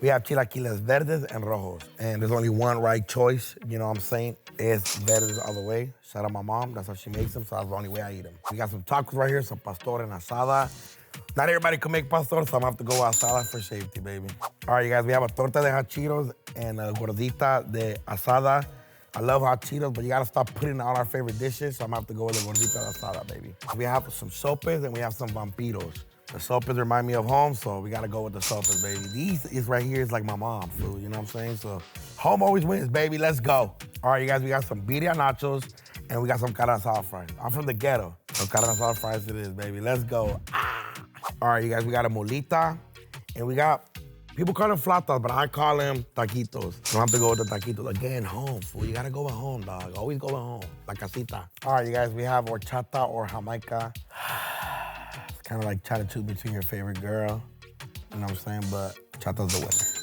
We have chilaquiles verdes and rojos. And there's only one right choice, you know what I'm saying? It's verdes all the way. Shout out my mom, that's how she makes them, so that's the only way I eat them. We got some tacos right here, some pastor and asada. Not everybody can make pastor, so I'm gonna have to go asada for safety, baby. All right, you guys, we have a torta de hot Cheetos and a gordita de asada. I love hot Cheetos, but you gotta stop putting all our favorite dishes, so I'm gonna have to go with the gordita de asada, baby. We have some sopes and we have some vampiros. The sopes remind me of home, so we gotta go with the sopes, baby. These is right here is like my mom food, you know what I'm saying? So home always wins, baby, let's go. All right, you guys, we got some birria nachos and we got some carne asada fries. I'm from the ghetto, so carne asada fries it is, baby, let's go. All right, you guys, we got a molita and we got, people call them flautas, but I call them taquitos. So I have to go with the taquitos. Again, home, fool. You gotta go at home, dog. Always go at home, la casita. All right, you guys, we have horchata or Jamaica. It's kind of like trying to choose between your favorite girl. You know what I'm saying? But horchata's the winner.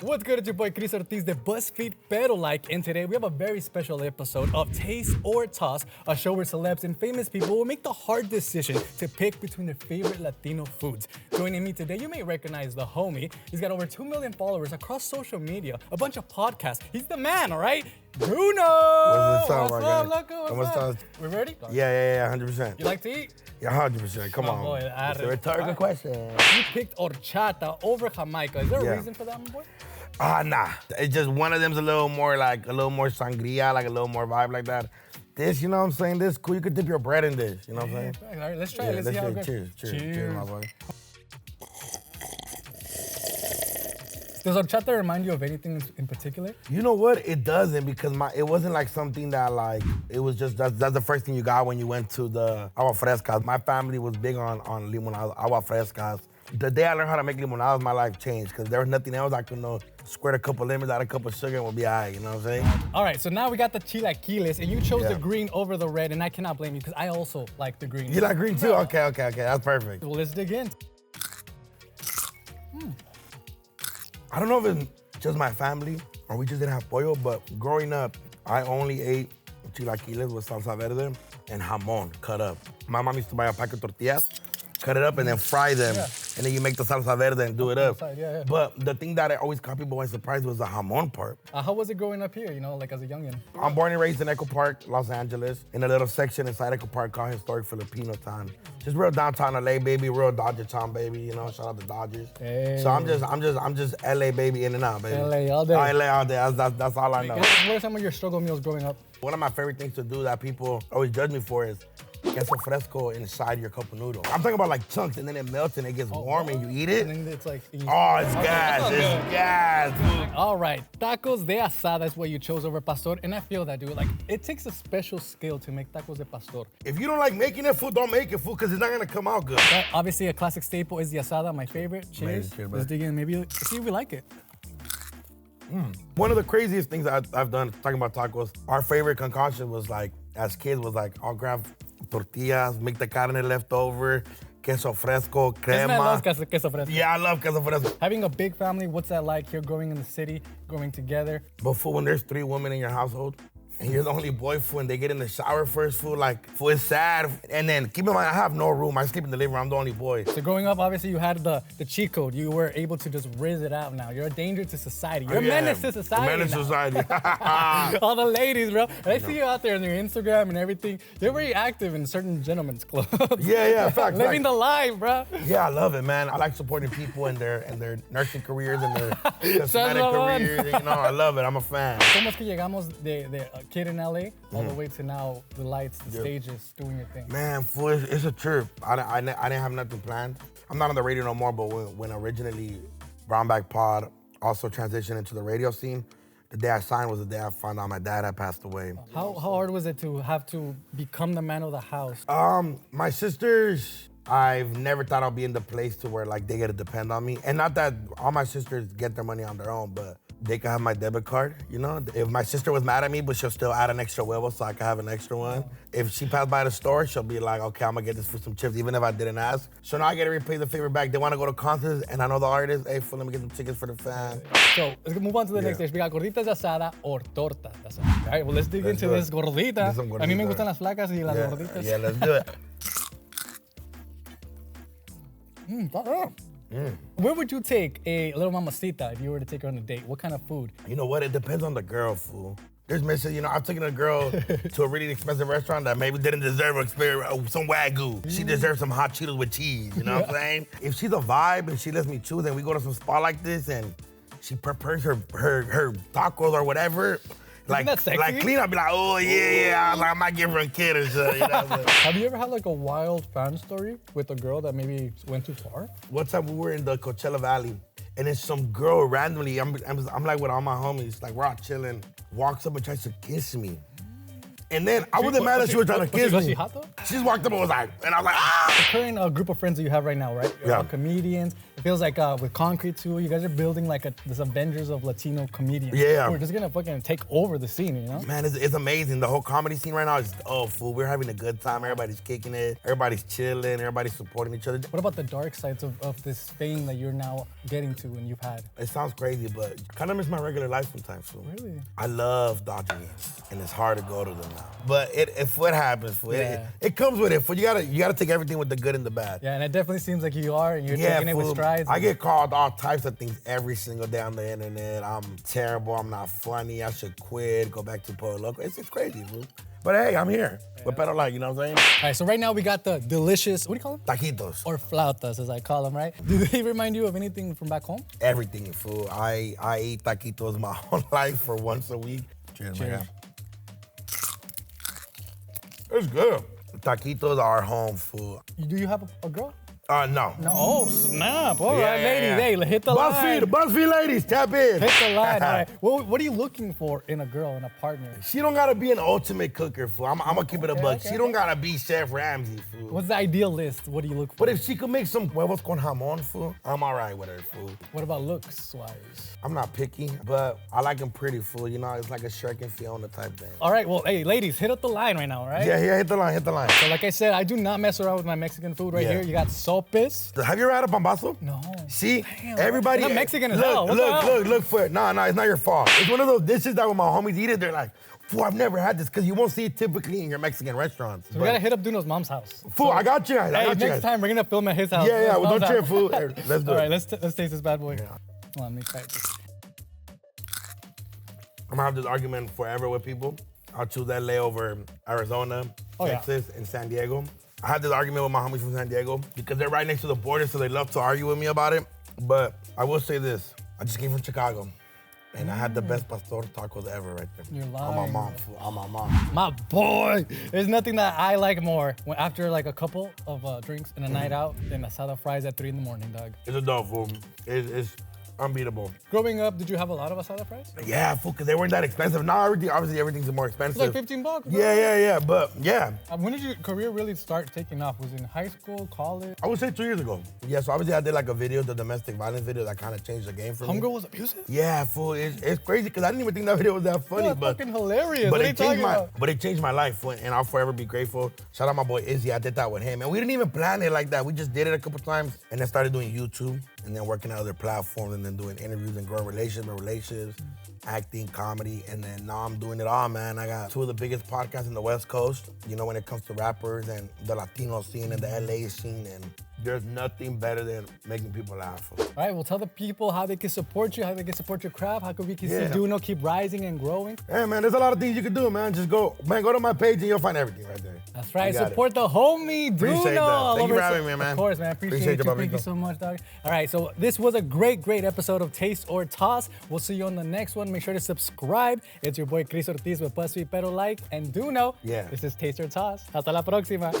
What's good? It's your boy Chris Ortiz, the BuzzFeed Pero Like, and today we have a very special episode of Taste or Toss, a show where celebs and famous people will make the hard decision to pick between their favorite Latino foods. Joining me today, you may recognize the homie. He's got over 2 million followers across social media, a bunch of podcasts. He's the man, all right? Bruno! What's up, What's my up, guy? loco? What's up? We ready? Yeah, 100%. You like to eat? Yeah, 100%. Come My on. boy, It's a rhetorical question. You picked horchata over Jamaica. Is there a Yeah. reason for that, my boy? Nah. It's just one of them's a little more sangria, like a little more vibe like that. This, you know what I'm saying? This cool. You could dip your bread in this, you know what I'm saying? All right, let's try it. Let's see how it goes. Cheers, my boy. Does horchata remind you of anything in particular? You know what? It doesn't because it wasn't like something that like, it was just, that's the first thing you got when you went to the agua frescas. My family was big on limonadas, agua frescas. The day I learned how to make limonadas, my life changed because there was nothing else I could know. Squirt a couple lemons, add a cup of sugar, and we'll be all right, you know what I'm saying? All right, so now we got the chilaquiles, and you chose Yeah. the green over the red, and I cannot blame you because I also like the green. You like green too? Okay, that's perfect. Well, let's dig in. I don't know if it's just my family or we just didn't have pollo, but growing up, I only ate chilaquiles with salsa verde and jamon cut up. My mom used to buy a pack of tortillas, cut it up and then fry them. Yeah. And then you make the salsa verde and do it up. Yeah. But the thing that I always caught people by surprise was the jamon part. How was it growing up here, you know, like as a youngin? I'm born and raised in Echo Park, Los Angeles, in a little section inside Echo Park called Historic Filipino Town. Just real downtown LA, baby, real Dodger town, baby. You know, shout out the Dodgers. Hey. So I'm just LA, baby, in and out, baby. LA all day. LA all day. That's all I know. What are some of your struggle meals growing up? One of my favorite things to do that people always judge me for is queso fresco inside your cup of noodles. I'm talking about like chunks and then it melts and it gets warm and you eat it. And then it's like... Oh, it's gas. It's gas. All right, tacos de asada is what you chose over pastor, and I feel that, dude. Like, it takes a special skill to make tacos de pastor. If you don't like making it, food, don't make it, food, because it's not going to come out good. But obviously, a classic staple is the asada, my favorite. Cheers. Cheers, Let's bud. dig in. Maybe see if we like it. One of the craziest things I've done, talking about tacos, our favorite concoction was like, as kids, was like, I'll grab tortillas, make the carne left over, queso fresco, crema. I love queso fresco. Yeah, I love queso fresco. Having a big family, what's that like here growing in the city, growing together? But fool, when there's 3 women in your household, and you're the only boy, fool, and they get in the shower first, fool, like, fool, it's sad. And then, keep in mind, I have no room. I sleep in the living room. I'm the only boy. So growing up, obviously, you had the cheat code. You were able to just riz it out now. You're a danger to society. You're a menace to society. A menace to society. All the ladies, bro. And I see you out there on your Instagram and everything. You're very active in certain gentlemen's clubs. Yeah, facts. Living the life, bro. Yeah, I love it, man. I like supporting people in their nursing careers and their cosmetic careers. And, you know, I love it. I'm a fan. ¿Cómo es que llegamos de a kid in LA all the way to now the lights, the stages, doing your thing? Man, fool, it's a trip. I didn't have nothing planned. I'm not on the radio no more, but when originally Brown Bag Pod also transitioned into the radio scene, the day I signed was the day I found out my dad had passed away. How hard was it to have to become the man of the house? My sisters, I've never thought I'll be in the place to where like they gotta depend on me. And not that all my sisters get their money on their own, but they can have my debit card, you know? If my sister was mad at me, but she'll still add an extra huevo so I can have an extra one. If she passed by the store, she'll be like, okay, I'm gonna get this for some chips, even if I didn't ask. So now I gotta repay the favor back. They wanna go to concerts, and I know the artist, hey, fool, let me get some tickets for the fan. So let's move on to the next stage. We got gorditas de asada or tortas de asada. All right, well, let's dig into this gordita. Do some A mí me gorditas. gustan las flacas y las gorditas. Yeah, let's do it. Where would you take a little mamacita if you were to take her on a date? What kind of food? You know what? It depends on the girl, fool. There's misses, I've taken a girl to a really expensive restaurant that maybe didn't deserve some Wagyu. She deserves some hot Cheetos with cheese, you know what I'm saying? If she's a vibe and she lets me choose and we go to some spot like this and she prepares her tacos or whatever, like clean up, be like, oh yeah. I might give her a kid or something. Have you ever had like a wild fan story with a girl that maybe went too far? One time we were in the Coachella Valley and then some girl randomly, I'm like with all my homies, like we're all chilling, walks up and tries to kiss me. And then I wasn't mad that she was trying to kiss me. Was she hot though? She just walked up and was like, and I was like, ah! The current group of friends that you have right now, right? You're all comedians. It feels like with Concrete too, you guys are building like this Avengers of Latino comedians. Yeah. We're just gonna fucking take over the scene, Man, it's amazing. The whole comedy scene right now is, fool, we're having a good time. Everybody's kicking it. Everybody's chilling. Everybody's supporting each other. What about the dark sides of this fame that you're now getting to and you've had? It sounds crazy, but I kind of miss my regular life sometimes, fool. Really? I love Dodger games, and it's hard to go to them now. But if what happens, fool, it comes with it, fool. You gotta take everything with the good and the bad. Yeah, and it definitely seems like you are, and you're taking it with strides. I get called all types of things every single day on the internet. I'm terrible, I'm not funny, I should quit, go back to Puerto Loco. It's crazy, fool. But hey, I'm here. With better life, you know what I'm saying? All right, so right now we got the delicious, what do you call them? Taquitos. Or flautas, as I call them, right? Do they remind you of anything from back home? Everything, fool. I eat taquitos my whole life for once a week. Cheers, man. It's good. Taquitos are home, fool. Do you have a girl? No. No. Oh, snap. All right, ladies. Hey, hit the line. BuzzFeed ladies, tap in. Hit the line. All right. What are you looking for in a girl, in a partner? She don't gotta be an ultimate cooker, fool. I'm gonna keep it a buck. She don't gotta be Chef Ramsay, fool. What's the ideal list? What do you look for? But if she could make some huevos con jamon, fool, I'm all right with her, fool. What about looks-wise? I'm not picky, but I like them pretty, fool. It's like a Shrek and Fiona type thing. All right, well, hey, ladies, hit up the line right now, all right? Yeah, hit the line. So like I said, I do not mess around with my Mexican food right here. You got sopes. Have you ever had a pambazo? No. See, Damn, everybody. I'm not Mexican as hell. Look for it. No, it's not your fault. It's one of those dishes that when my homies eat it, they're like, fool, I've never had this, because you won't see it typically in your Mexican restaurants. So we gotta hit up Duno's mom's house. Fool, I got you guys. Hey, next time we're gonna film at his house. Yeah, well, don't trip, fool. Let's do it. All right, let's taste this bad boy. Yeah. Hold on, let me try this. I'm gonna have this argument forever with people. I'll choose LA over Arizona, Texas, and San Diego. I had this argument with my homies from San Diego because they're right next to the border, so they love to argue with me about it. But I will say this, I just came from Chicago, and I had the best pastor tacos ever right there. You're lying. On my mom, fool. On my mom. My boy. There's nothing that I like more after like a couple of drinks and a night out than asada fries at 3 in the morning, dog. It's a dope, fool. It's unbeatable. Growing up, did you have a lot of asada fries? Yeah, fool, because they weren't that expensive. Now, obviously, everything's more expensive. It's like $15, bro. Yeah, but yeah. When did your career really start taking off? Was it in high school, college? I would say 2 years ago. Yeah, so obviously I did like a video, the domestic violence video that kind of changed the game for me. Homegirl was abusive? Yeah, fool, it's crazy because I didn't even think that video was that funny. Yeah, but fucking hilarious. But what are you talking about? But it changed my life, and I'll forever be grateful. Shout out my boy Izzy, I did that with him. And we didn't even plan it like that. We just did it a couple times and then started doing YouTube and then working on other platforms and then doing interviews and growing relationships, acting, comedy, and then now I'm doing it all, man. I got 2 of the biggest podcasts in the West Coast, when it comes to rappers and the Latino scene and the LA scene, and there's nothing better than making people laugh. All right, well, tell the people how they can support you, how they can support your craft, how we can see Duno keep rising and growing. Yeah, man, there's a lot of things you can do, man. Just go to my page and you'll find everything right there. That's right, support the homie, Duno. Appreciate that. Thank you for having me, man. Of course, man, appreciate you. Thank you so much, dog. All right, so this was a great episode of Taste or Toss. We'll see you on the next one. Make sure to subscribe. It's your boy Chris Ortiz with BuzzFeed Pero Like and Duno. Yeah. This is Taste or Toss. Hasta la próxima.